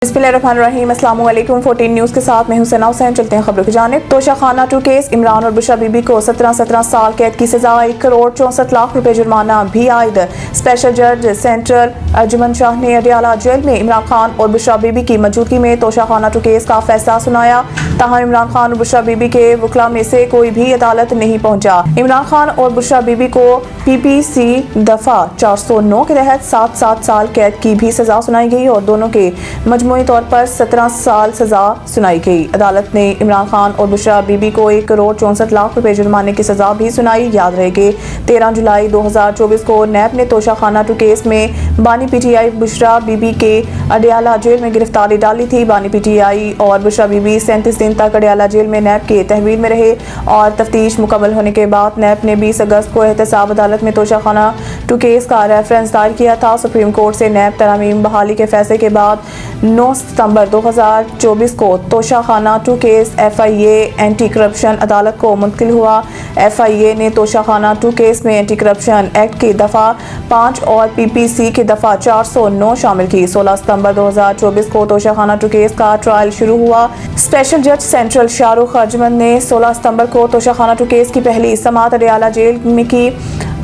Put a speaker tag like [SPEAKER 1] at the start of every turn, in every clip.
[SPEAKER 1] बिस्मिल्लाहिर्रहमानिर्रहीम। अस्सलाम वालेकुम। 14 न्यूज़ के साथ मैं हूं सना हुसैन। चलते हैं खबरों की जानिब। तोशाखाना 2 केस, इमरान और बुशरा बीबी को 17 साल कैद की सजा, 1 करोड़ 64 लाख रुपए जुर्माना भी आयद। स्पेशल जज सेंट्रल अर्जुमन शाह ने अडियाला जेल में इमरान खान और बुशरा बीबी की मौजूदगी में तोशाखाना 2 केस का फैसला सुनाया। ताहम इमरान खान और बुशरा बीबी के वकला में से कोई भी अदालत नहीं पहुंचा। इमरान खान और बुशरा बीबी को PPC दफा 409 के तहत 7 साल कैद की भी सजा सुनाई गई और दोनों के मजमूई तौर पर 17 साल सजा सुनाई गई। अदालत ने इमरान खान और बुशरा बीबी को 1 करोड़ 64 लाख रुपए जुर्माने की सजा भी सुनाई। याद रहे कि 13 जुलाई 2024 को नैब ने तोशाखाना 2 केस में बानी PTI बुशरा बीबी के अडियाला जेल में गिरफ्तारी डाली थी। बानी PTI और बुशरा बीबी 37 दिन तक अडियाला जेल में नैब के तहवील में रहे और तफ्तीश मुकम्मल होने के बाद नैब ने 20 अगस्त को एहतसाब अदालत में तोशाखाना 2 केस का रेफरेंस दायर किया था। सुप्रीम कोर्ट से नैब तरामीम बहाली के फैसले के बाद 9 सितंबर 2024 को Toshakhana 2 case FIA anti corruption अदालत को मुंतकिल हुआ। FIA ने तोशाखाना 2 केस में एंटी करप्शन एक्ट की दफा 5 और PPC की दफा 409 शामिल की। 16 सितंबर 2024 को तोशाखाना 2 केस का ट्रायल शुरू हुआ। स्पेशल जज सेंट्रल शाहरुख अर्जुमन ने 16 सितंबर को तोशाखाना 2 केस की पहली समाअत अडियाला जेल में की।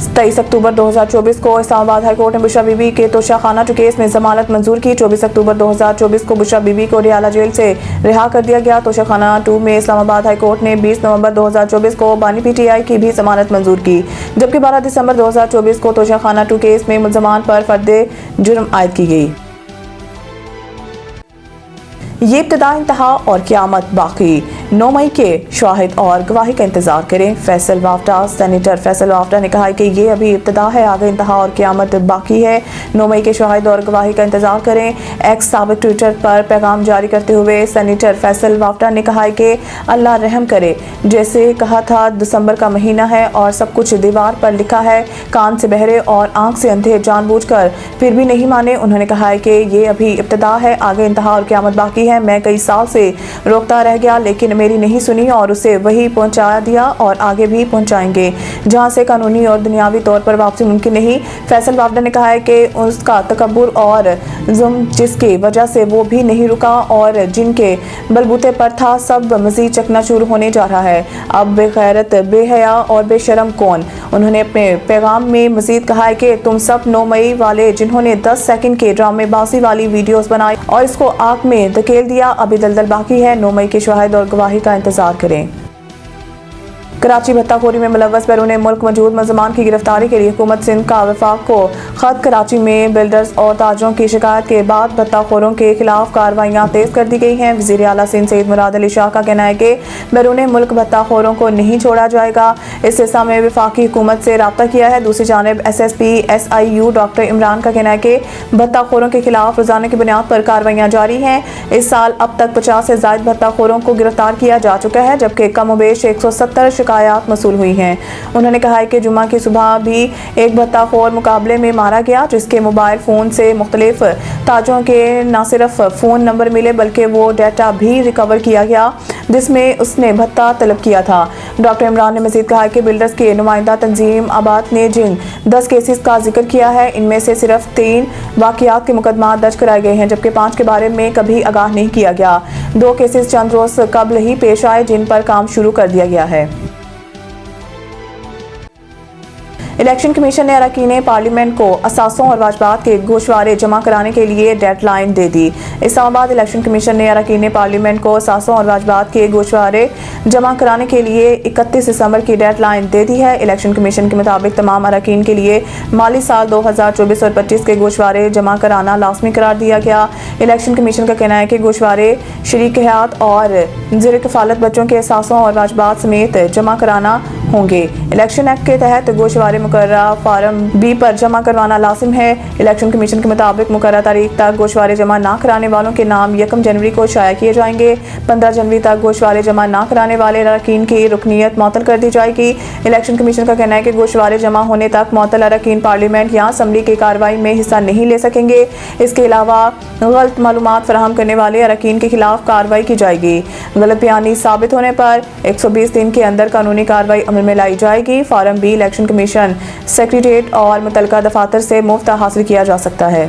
[SPEAKER 1] 23 अक्टूबर 2024 को इस्लामाबाद हाई कोर्ट ने बुशरा बीबी के तोशाखाना 2 केस में जमानत मंजूर की। 24 अक्टूबर 2024 को बुशरा बीबी को अडियाला जेल से रिहा कर दिया गया। तोशाखाना 2 में इस्लामाबाद हाई कोर्ट ने 20 नवंबर 2024 को बानी PTI की भी जमानत मंजूर की, जबकि 12 दिसंबर 2024 को तोशाखाना 2 केस में मुल्ज़मान पर फर्द जुर्म आयद की गई। ये इब्तिदा, इंतहा और क़यामत बाकी। 9 मई के शाहिद और गवाही का इंतजार करें। फैसल वाफ्डा सेनेटर फैसल वाफ्डा ने कहा है कि ये अभी इब्तिदा है, आगे इंतहा और क़यामत बाकी है। 9 मई के शाहिद और गवाही का इंतजार करें। एक्स साबिक ट्विटर पर पैगाम जारी करते हुए सेनेटर फैसल वाफ्डा ने कहा है कि अल्लाह रहम करे। जैसे कहा था, दिसंबर का महीना है और सब कुछ दीवार पर लिखा है। कान से बहरे और आंख से अंधे जानबूझकर फिर भी नहीं माने। उन्होंने कहा है कि ये अभी इब्तिदा है, आगे इंतहा और क़यामत बाकी है। मैं कई साल से रोकता रह गया लेकिन मेरी नहीं सुनी और उसे वही पहुंचा दिया और आगे भी पहुंचाएंगे जहां से कानूनी और दुनियावी तौर पर वापसी मुमकिन नहीं। फैसल वाफ्डा ने कहा है कि उसका तकब्बुर और जुल्म जिसकी वजह से वो भी नहीं रुका और जिनके बलबूते पर था, सब मजीद चकनाचूर होने जा रहा है। अब बेगैरत, बेहया और बेशरम कौन? उन्होंने अपने पैगाम में मजीद कहा है कि तुम सब 9 मई वाले जिन्होंने 10 सेकंड के ड्रामेबाजी वाली वीडियोस बनाई और इसको आग में धकेल दिया, अभी दलदल बाकी है। 9 मई के शाहिद और गवाही का इंतजार करें। कराची भत्ताखोरी में मुलव्वस बैरून मुल्क मौजूद मुल्ज़मान की गिरफ्तारी के लिए हुकूमत सिंध का वफाक को खत। कराची में बिल्डर्स और ताजरों की शिकायत के बाद भत्ताखोरों के खिलाफ कार्रवाइयाँ तेज कर दी गई हैं। वज़ीर आला सिंध सैयद मुराद अली शाह का कहना है कि बैरून मुल्क भत्ताखोरों को नहीं छोड़ा जाएगा। इस सिलसिले में वफाकी हुकूमत से रब्ता किया है। दूसरी जानिब SSP SIU डॉक्टर इमरान का कहना है कि भत्ताखोरों के खिलाफ रोजाना की बुनियाद पर कार्रवाइयाँ जारी हैं। इस साल अब तक 50 से ज़ायद भत्ताखोरों को गिरफ्तार किया जा चुका है, जबकि कमोबेश 170 शिकायत मसूल हुई हैं। उन्होंने कहा है कि जुमा की सुबह भी एक भत्ताखोर मुकाबले में मारा गया, जिसके मोबाइल फ़ोन से मुख्तलिफ ताजों के न सिर्फ फ़ोन नंबर मिले बल्कि वो डाटा भी रिकवर किया गया जिसमें उसने भत्ता तलब किया था। डॉक्टर इमरान ने मजीद कहा कि बिल्डर्स के नुमाइंदा तंजीम आबाद ने जिन 10 केसेस का जिक्र किया है, इनमें से सिर्फ 3 वाक़यात के मुकदमा दर्ज कराए गए हैं, जबकि 5 के बारे में कभी आगाह नहीं किया गया। 2 केसेस चंद रोज़ कबल ही पेश आए जिन पर काम शुरू कर दिया गया है। इलेक्शन कमीशन ने अरकान पार्लियामेंट को असासों और वाजबात के गोशवारे जमा कराने के लिए डेडलाइन दे दी। इस्लामाबाद इलेक्शन कमीशन ने अरकान पार्लियामेंट को असासों और वाजबात के गोशवारे जमा कराने के लिए 31 दिसंबर की डेडलाइन दे दी है। इलेक्शन कमीशन के मुताबिक तमाम अरकान के लिए माली साल 2024 और 25 के गोशवारे जमा कराना लाजमी करार दिया गया। इलेक्शन कमीशन का कहना है कि गोशवारे शरीक हयात और ज़ेर कफ़ालत बच्चों के असासों और वाजबात समेत जमा कराना होंगे। इलेक्शन एक्ट के तहत गोशवारे मुकर्रा फार्म B पर जमा करवाना लाजिम है। इलेक्शन कमीशन के मुताबिक मुकर्रा तारीख तक गोशवारे जमा ना कराने वालों के नाम 1 जनवरी को शाया किए जाएंगे। 15 जनवरी तक गोशवारे जमा ना कराने वाले अरकान की रुकनीत मुअत्तल कर दी जाएगी। इलेक्शन कमीशन का कहना है कि गोशवारे जमा होने तक मुअत्तल अरकान पार्लियामेंट या असम्बली की कार्रवाई में हिस्सा नहीं ले सकेंगे। इसके अलावा गलत मालूमात फराहम करने वाले अरकान के खिलाफ कार्रवाई की जाएगी। गलत बयानी साबित होने पर 120 दिन के अंदर कानूनी कार्रवाई अमल में लाई जाएगी। Form B election commission secretariat और मुतल्लिका दफातर से मुफ्त हासिल किया जा सकता है।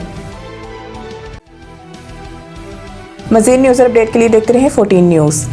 [SPEAKER 1] मज़ीद न्यूज़ अपडेट के लिए देखते रहें 14 न्यूज़।